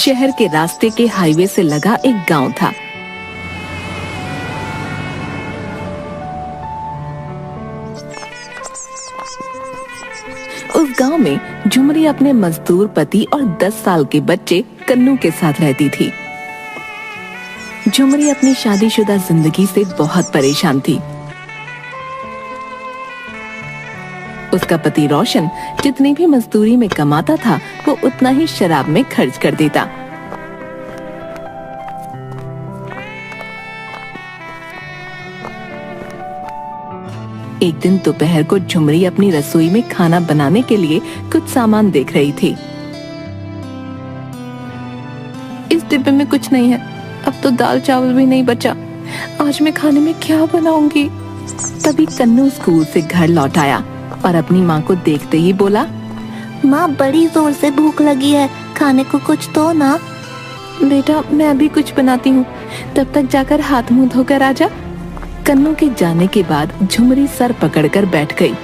शहर के रास्ते के हाईवे से लगा एक गांव था। उस गांव में झुमरी अपने मजदूर पति और 10 साल के बच्चे कन्नू के साथ रहती थी। झुमरी अपनी शादीशुदा जिंदगी से बहुत परेशान थी। उसका पति रोशन जितनी भी मजदूरी में कमाता था वो उतना ही शराब में खर्च कर देता। एक दिन दोपहर को झुमरी अपनी रसोई में खाना बनाने के लिए कुछ सामान देख रही थी। इस डिब्बे में कुछ नहीं है, अब तो दाल चावल भी नहीं बचा, आज मैं खाने में क्या बनाऊंगी। तभी कन्नू स्कूल से घर लौट आया और अपनी माँ को देखते ही बोला, माँ बड़ी जोर से भूख लगी है, खाने को कुछ दो ना। बेटा मैं अभी कुछ बनाती हूँ, तब तक जाकर हाथ मुंह धोकर आजा। कन्नू के जाने के बाद झुमरी सर पकड़कर बैठ गई।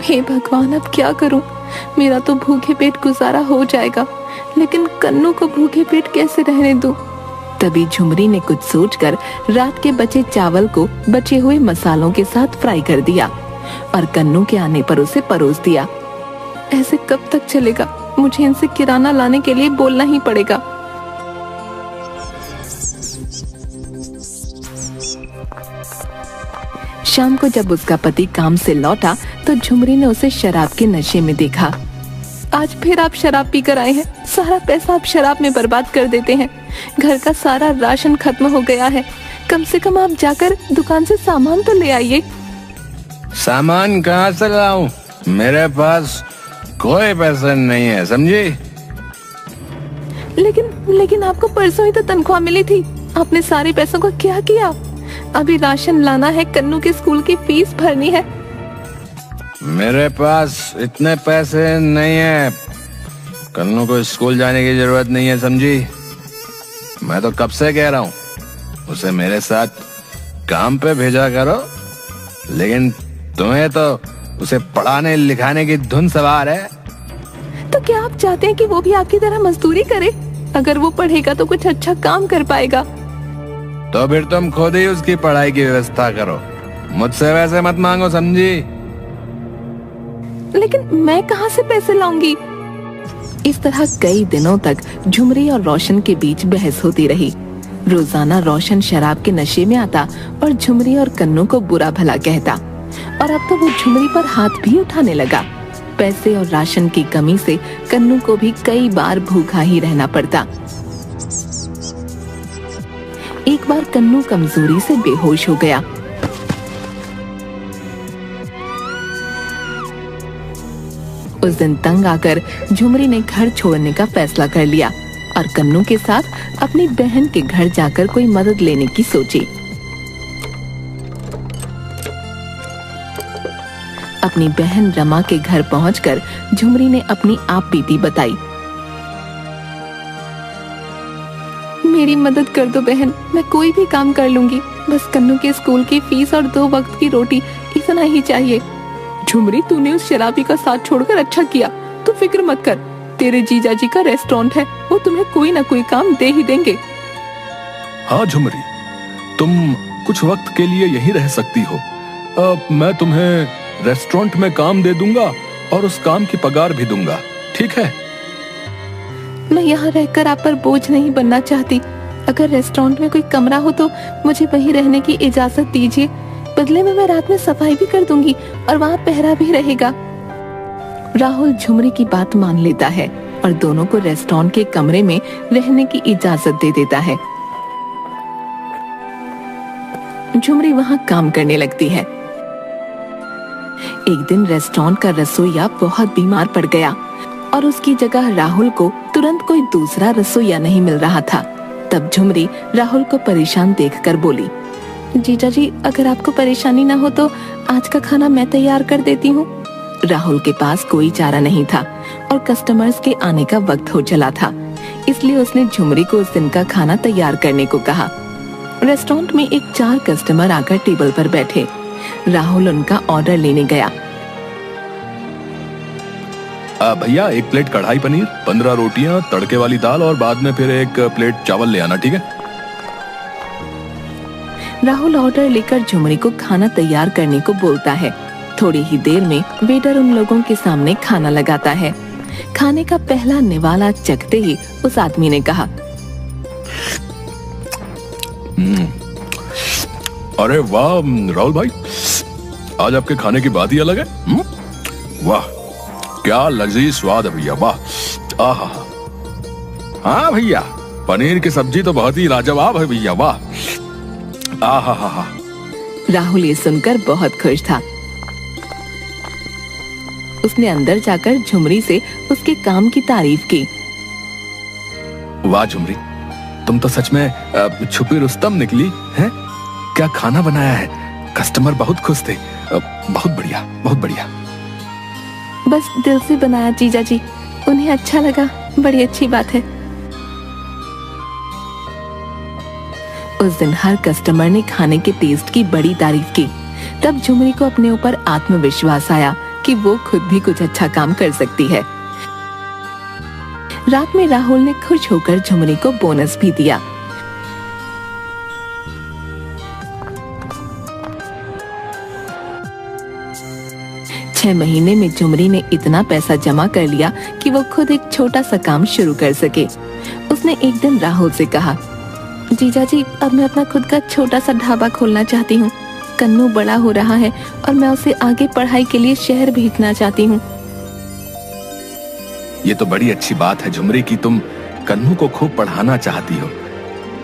हे भगवान अब क्या करूँ, मेरा तो भूखे पेट गुजारा हो जाएगा, लेकिन कन्नू को भूखे पेट कैसे रहने दूं? तभी झुमरी ने कुछ सोचकर रात के बचे चावल को बचे हुए मसालों के साथ फ्राई कर दिया और कन्नू के आने पर उसे परोस दिया। ऐसे कब तक चलेगा, मुझे इनसे किराना लाने के लिए बोलना ही पड़ेगा। शाम को जब उसका पति काम से लौटा तो झुमरी ने उसे शराब के नशे में देखा। आज फिर आप शराब पीकर आए हैं, सारा पैसा आप शराब में बर्बाद कर देते हैं। घर का सारा राशन खत्म हो गया है, कम से कम आप जाकर दुकान से सामान तो ले आइए। सामान कहाँ से लाऊं? मेरे पास कोई पैसा नहीं है, समझी? लेकिन आपको परसों ही तो तनख्वाह मिली थी, आपने सारे पैसों का क्या किया? अभी राशन लाना है, कन्नू के स्कूल की फीस भरनी है। मेरे पास इतने पैसे नहीं है, कन्नू को स्कूल जाने की जरूरत नहीं है, समझी? मैं तो कब से कह रहा हूँ उसे मेरे साथ काम पे भेजा करो, लेकिन तुम्हें तो उसे पढ़ाने लिखाने की धुन सवार है। तो क्या आप चाहते हैं कि वो भी आपकी तरह मजदूरी करे? अगर वो पढ़ेगा तो कुछ अच्छा काम कर पाएगा। तो फिर तुम खुद ही उसकी पढ़ाई की व्यवस्था करो, मुझसे वैसे मत मांगो, समझी? लेकिन मैं कहाँ से पैसे लाऊंगी? इस तरह कई दिनों तक झुमरी और रोशन के बीच बहस होती रही। रोजाना रोशन शराब के नशे में आता और झुमरी और कन्नू को बुरा भला कहता, और अब तो वो झुमरी पर हाथ भी उठाने लगा। पैसे और राशन की कमी से कन्नू को भी कई बार भूखा ही रहना पड़ता। एक बार कन्नू कमजोरी से बेहोश हो गया। उस दिन तंग आकर झुमरी ने घर छोड़ने का फैसला कर लिया और कन्नू के साथ अपनी बहन के घर जाकर कोई मदद लेने की सोची। अपनी बहन रमा के घर पहुंचकर झुमरी ने अपनी आप बीती बताई। मेरी मदद कर दो बहन, मैं कोई भी काम कर लूंगी, बस कन्नू के स्कूल की फीस और 2 वक्त की रोटी, इतना ही चाहिए। झुमरी तूने उस शराबी का साथ छोड़कर अच्छा किया, तू फिक्र मत कर, तेरे जीजा जी का रेस्टोरेंट है, वो तुम्हें कोई ना कोई काम दे ही देंगे। हाँ झुमरी, तुम कुछ वक्त के लिए यहीं रह सकती हो। मैं तुम्हें रेस्टोरेंट में काम दे दूंगा और उस काम की पगार भी दूंगा, ठीक है? मैं यहाँ रहकर आप पर बोझ नहीं बनना चाहती। अगर रेस्टोरेंट में कोई कमरा हो तो मुझे वहीं रहने की इजाजत दीजिए, बदले में मैं रात में सफाई भी कर दूंगी और वहाँ पहरा भी रहेगा। राहुल झुमरी की बात मान लेता है और दोनों को रेस्टोरेंट के कमरे में रहने की इजाजत दे देता है। झुमरी वहाँ काम करने लगती है। एक दिन रेस्टोरेंट का रसोइया बहुत बीमार पड़ गया और उसकी जगह राहुल को तुरंत कोई दूसरा रसोइया नहीं मिल रहा था। तब झुमरी राहुल को परेशान देखकर बोली, जीजा जी अगर आपको परेशानी ना हो तो आज का खाना मैं तैयार कर देती हूँ। राहुल के पास कोई चारा नहीं था और कस्टमर्स के आने का वक्त हो चला था, इसलिए उसने झुमरी को उस दिन का खाना तैयार करने को कहा। रेस्टोरेंट में एक 4 कस्टमर आकर टेबल पर बैठे। राहुल उनका ऑर्डर लेने गया। भैया 1 प्लेट कढ़ाई पनीर, 15 रोटियां, तड़के वाली दाल और बाद में फिर 1 प्लेट चावल ले आना, ठीक है? राहुल ऑर्डर लेकर झुमरी को खाना तैयार करने को बोलता है। थोड़ी ही देर में वेटर उन लोगों के सामने खाना लगाता है। खाने का पहला निवाला चखते ही उस आदमी ने कहा, अरे वाह राहुल भाई, आज आपके खाने की बात ही अलग है। वाह, क्या लजीज स्वाद है भैया, वाह। आहा, हाँ भैया, पनीर की सब्जी तो बहुत ही लाजवाब है भैया, वाह। आहा हा हा। राहुल ये सुनकर बहुत खुश था। उसने अंदर जाकर झुमरी से उसके काम की तारीफ की। वाह झुमरी, तुम तो सच में छुपी रुस्तम निकली हैं? क्या खाना बनाया है, कस्टमर बहुत खुश थे। बहुत बढ़िया, बहुत बढ़िया। बस दिल से बनाया जीजा जी, उन्हें अच्छा लगा, बड़ी अच्छी बात है। उस दिन हर कस्टमर ने खाने के टेस्ट की बड़ी तारीफ की। तब झुमरी को अपने ऊपर आत्मविश्वास आया कि वो खुद भी कुछ अच्छा काम कर सकती है। रात में राहुल ने खुश होकर झुमरी को बोनस भी दिया। छह महीने में झुमरी ने इतना पैसा जमा कर लिया कि वो खुद एक छोटा सा काम शुरू कर सके। उसने एक दिन राहुल से कहा, जीजा जी, अब मैं अपना खुद का छोटा सा ढाबा खोलना चाहती हूँ। कन्नू बड़ा हो रहा है और मैं उसे आगे पढ़ाई के लिए शहर भेजना चाहती हूँ। ये तो बड़ी अच्छी बात है झुमरी कि तुम कन्नू को खूब पढ़ाना चाहती हो,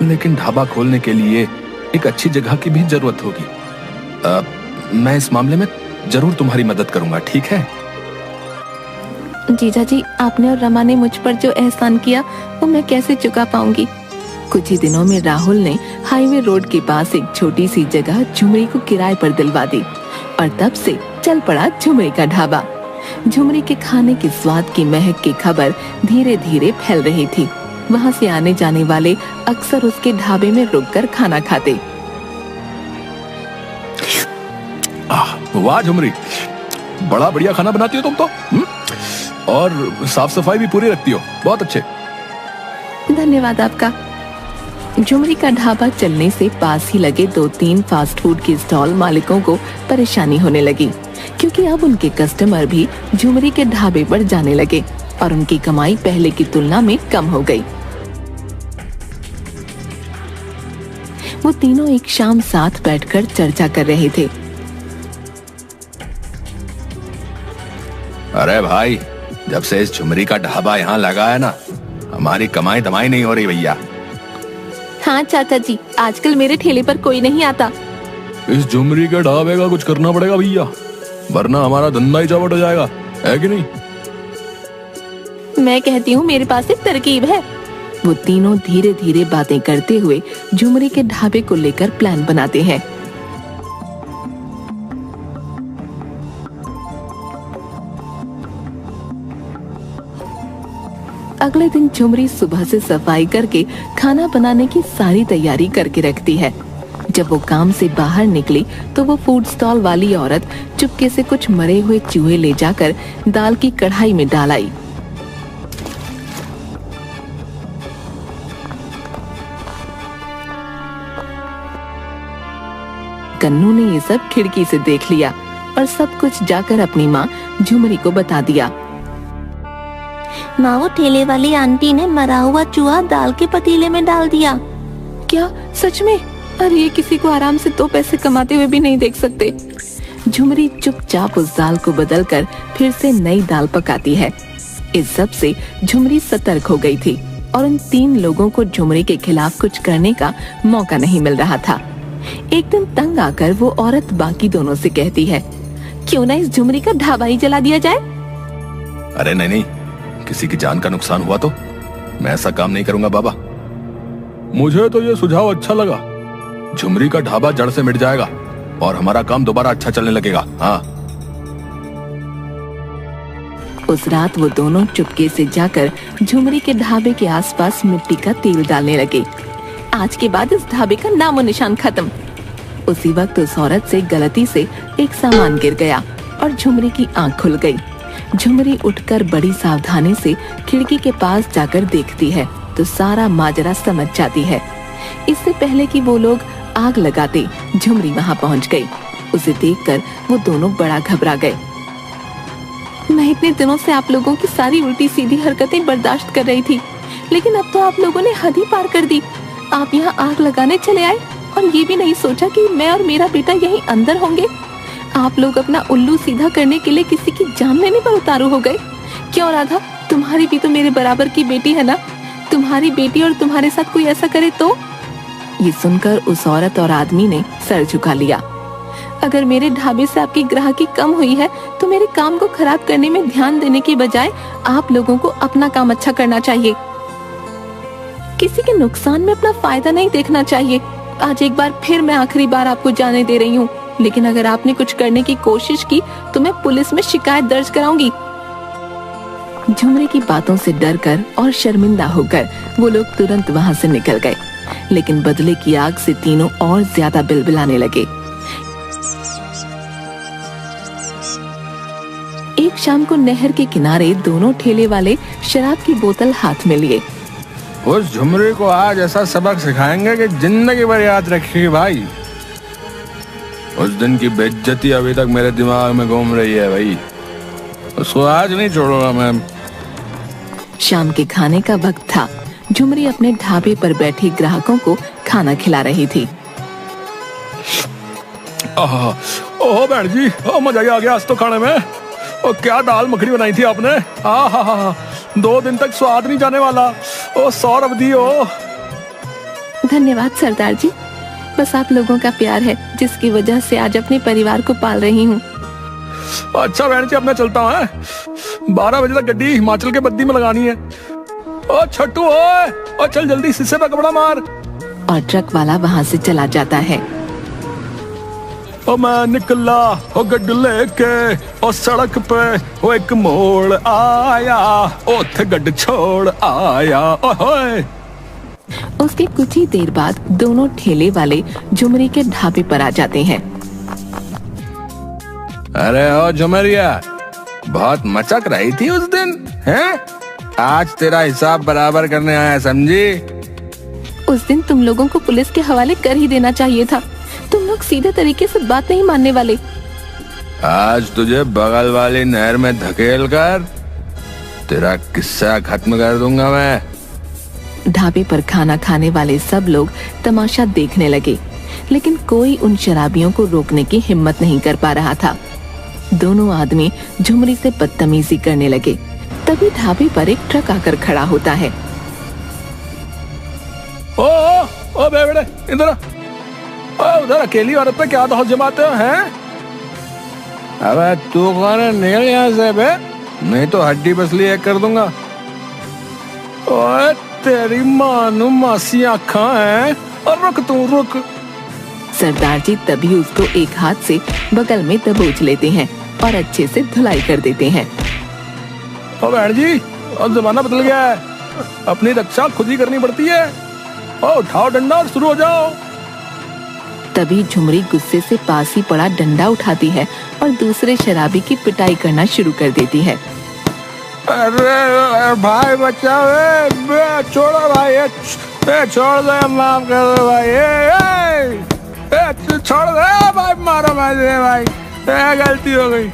लेकिन ढाबा खोलने के लिए एक अच्छी जगह की भी जरूरत होगी। मैं इस मामले में जरूर तुम्हारी मदद करूंगा, ठीक है? जीजा जी, आपने और रमा ने मुझ पर जो एहसान किया वो मैं कैसे चुका पाऊंगी। कुछ ही दिनों में राहुल ने हाईवे रोड के पास एक छोटी सी जगह झुमरी को किराए पर दिलवा दी और तब से चल पड़ा झुमरी का ढाबा। झुमरी के खाने के स्वाद की महक की खबर धीरे धीरे फैल रही थी। वहाँ से आने जाने वाले अक्सर उसके ढाबे में रुककर खाना खाते। वाह झुमरी, बड़ा बढ़िया खाना बनाती हो तुम तो। और साफ सफाई भी पूरी रखती हो, बहुत अच्छे। धन्यवाद आपका। झुमरी का ढाबा चलने से पास ही लगे 2-3 फास्ट फूड के स्टॉल मालिकों को परेशानी होने लगी, क्योंकि अब उनके कस्टमर भी झुमरी के ढाबे पर जाने लगे और उनकी कमाई पहले की तुलना में कम हो गई। वो तीनों एक शाम साथ बैठकर चर्चा कर रहे थे। अरे भाई, जब से इस झुमरी का ढाबा यहाँ लगा है ना, हमारी कमाई दमाई नहीं हो रही भैया। हाँ चाचा जी, आजकल मेरे ठेले पर कोई नहीं आता। इस झुमरी के ढाबे का कुछ करना पड़ेगा भैया, वरना हमारा धंधा ही चौपट हो जाएगा, है कि नहीं? मैं कहती हूँ मेरे पास एक तरकीब है। वो तीनों धीरे धीरे बातें करते हुए झुमरी के ढाबे को लेकर प्लान बनाते हैं। अगले दिन झुमरी सुबह से सफाई करके खाना बनाने की सारी तैयारी करके रखती है। जब वो काम से बाहर निकली तो वो फूड स्टॉल वाली औरत चुपके से कुछ मरे हुए चूहे ले जाकर दाल की कढ़ाई में डाल आई। कन्नू ने ये सब खिड़की से देख लिया और सब कुछ जाकर अपनी माँ झुमरी को बता दिया। माँ, वो ठेले वाली आंटी ने मरा हुआ चूहा दाल के पतीले में डाल दिया। क्या सच में? अरे ये किसी को आराम से 2 पैसे कमाते हुए भी नहीं देख सकते। झुमरी चुपचाप उस दाल को बदलकर फिर से नई दाल पकाती है। इस सब से झुमरी सतर्क हो गई थी और उन 3 लोगों को झुमरी के खिलाफ कुछ करने का मौका नहीं मिल रहा था। एक दिन तंग आकर वो औरत बाकी दोनों से कहती है, क्यों ना इस झुमरी का ढाबा ही जला दिया जाए? अरे नहीं, किसी की जान का नुकसान हुआ तो मैं ऐसा काम नहीं करूंगा बाबा। मुझे तो ये सुझाव अच्छा लगा। झुमरी का ढाबा जड़ से मिट जाएगा और हमारा काम दोबारा अच्छा चलने लगेगा। हाँ। उस रात वो दोनों चुपके से जाकर झुमरी के ढाबे के आसपास मिट्टी का तेल डालने लगे। आज के बाद इस ढाबे का नामो निशान खत्म। उसी वक्त उस औरत से गलती से एक सामान गिर गया और झुमरी की आंख खुल गई। झुमरी उठकर बड़ी सावधानी से खिड़की के पास जाकर देखती है तो सारा माजरा समझ जाती है। इससे पहले कि वो लोग आग लगाते झुमरी वहां पहुंच गई। उसे देखकर वो दोनों बड़ा घबरा गए। मैं इतने दिनों से आप लोगों की सारी उल्टी सीधी हरकतें बर्दाश्त कर रही थी, लेकिन अब तो आप लोगों ने हद ही पार कर दी। आप यहाँ आग लगाने चले आए और ये भी नहीं सोचा कि मैं और मेरा बेटा यहीं अंदर होंगे। आप लोग अपना उल्लू सीधा करने के लिए किसी की जान लेने पर उतारू हो गए। क्यों राधा, तुम्हारी भी तो मेरे बराबर की बेटी है ना। तुम्हारी बेटी और तुम्हारे साथ कोई ऐसा करे तो? ये सुनकर उस औरत और आदमी ने सर झुका लिया। अगर मेरे ढाबे से आपकी ग्राहकी कम हुई है तो मेरे काम को खराब करने में ध्यान देने के बजाय आप लोगों को अपना काम अच्छा करना चाहिए। किसी के नुकसान में अपना फायदा नहीं देखना चाहिए। आज एक बार फिर मैं आखिरी बार आपको जाने दे रही हूँ, लेकिन अगर आपने कुछ करने की कोशिश की तो मैं पुलिस में शिकायत दर्ज कराऊंगी। झुमरी की बातों से डरकर और शर्मिंदा होकर वो लोग तुरंत वहां से निकल गए, लेकिन बदले की आग से तीनों और ज्यादा बिलबिलाने लगे। एक शाम को नहर के किनारे दोनों ठेले वाले शराब की बोतल हाथ में लिए। उस झुमरी को आज ऐसा सबक सिखाएंगे कि जिंदगी भर याद रखेगी भाई। उस दिन की बेइज्जती अभी तक मेरे दिमाग में घूम रही है भाई। उसको आज नहीं छोड़ूंगा मैं। शाम के खाने का वक्त था। झुमरी अपने ढाबे पर बैठे ग्राहकों को खाना खिला रही थी। ओह बहन जी, मजा ही आ गया आज तो खाने में। और क्या दाल मखनी बनाई थी आपने। हा 2 दिन तक स्वाद नहीं जाने वाला। ओ सौरभ दी ओ। धन्यवाद सरदार जी, बस आप लोगों का प्यार है जिसकी वजह से आज अपने परिवार को पाल रही हूँ। अच्छा बहन जी, अब मैं चलता हूँ। 12 बजे तक गड्डी हिमाचल के बद्दी में लगानी है। ओ छट्टू ओए, ओ चल जल्दी शीशे पे कपड़ा मार। और ट्रक वाला वहाँ से चला जाता है। ओ मैं निकला ओ गड्डी लेके, ओ सड़क पे ओ एक मोड़ आया, ओथे गड्डी छोड़ आया। ओए उसके कुछ ही देर बाद दोनों ठेले वाले झुमरी के ढाबे पर आ जाते हैं। अरे ओ झुमरिया, बहुत मचक रही थी उस दिन, हैं? आज तेरा हिसाब बराबर करने आया, समझी? उस दिन तुम लोगों को पुलिस के हवाले कर ही देना चाहिए था। तुम लोग सीधे तरीके से बात नहीं मानने वाले। आज तुझे बगल वाली नहर में धकेल कर तेरा किस्सा खत्म कर दूंगा मैं। ढाबे पर खाना खाने वाले सब लोग तमाशा देखने लगे, लेकिन कोई उन शराबियों को रोकने की हिम्मत नहीं कर पा रहा था। दोनों आदमी झुमरी से बदतमीजी करने लगे। तभी ढाबे पर एक ट्रक आकर खड़ा होता है। ओ बेवड़े, इधर उधर अकेली औरत पे क्या दौड़ जमाते हो हैं? अबे तू कौन है? निकल यहाँ से बे, नहीं तो हड्डी पसली एक कर दूंगा। ओए तेरी मानू मासी आँखा है। और रुक तू रुक। सरदार जी तभी उसको एक हाथ से बगल में दबोच लेते हैं और अच्छे से धुलाई कर देते हैं। ओ बहन जी, अब जमाना बदल गया है, अपनी रक्षा खुद ही करनी पड़ती है। ओ उठाओ डंडा और शुरू हो जाओ। तभी झुमरी गुस्से से पास ही पड़ा डंडा उठाती है और दूसरे शराबी की पिटाई करना शुरू कर देती है। अरे भाई बचाओ, छोड़ो भाई, छोड़ दो, माफ कर दो भाई, छोड़ दो भाई, मारो भाई, गलती हो गई।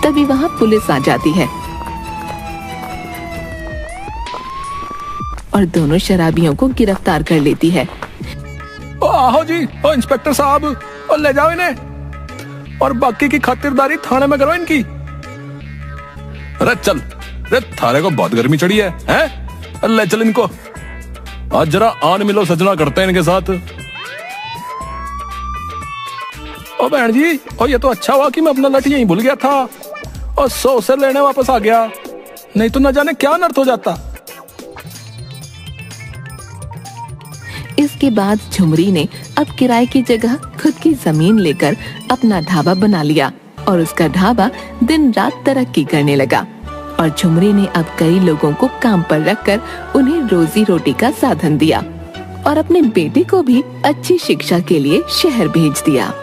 तभी वहाँ पुलिस आ जाती है और दोनों शराबियों को गिरफ्तार कर लेती है। ओ आओ जी, ओ इंस्पेक्टर साहब, और ले जाओ इन्हें और बाकी की खातिरदारी थाने में करो इनकी। अरे चल, अरे थाने को बहुत गर्मी चढ़ी है, हैं? ले चल इनको, आज जरा आन मिलो सजना करते हैं इनके साथ। ओ बहन जी, और ये तो अच्छा हुआ कि मैं अपना लठ यहीं भूल गया था और 100 से लेने वापस आ गया, नहीं तो न जाने क्या अनर्थ हो जाता। इसके बाद झुमरी ने अब किराए की जगह खुद की जमीन लेकर अपना ढाबा बना लिया और उसका ढाबा दिन रात तरक्की करने लगा। और झुमरी ने अब कई लोगों को काम पर रखकर उन्हें रोजी रोटी का साधन दिया और अपने बेटे को भी अच्छी शिक्षा के लिए शहर भेज दिया।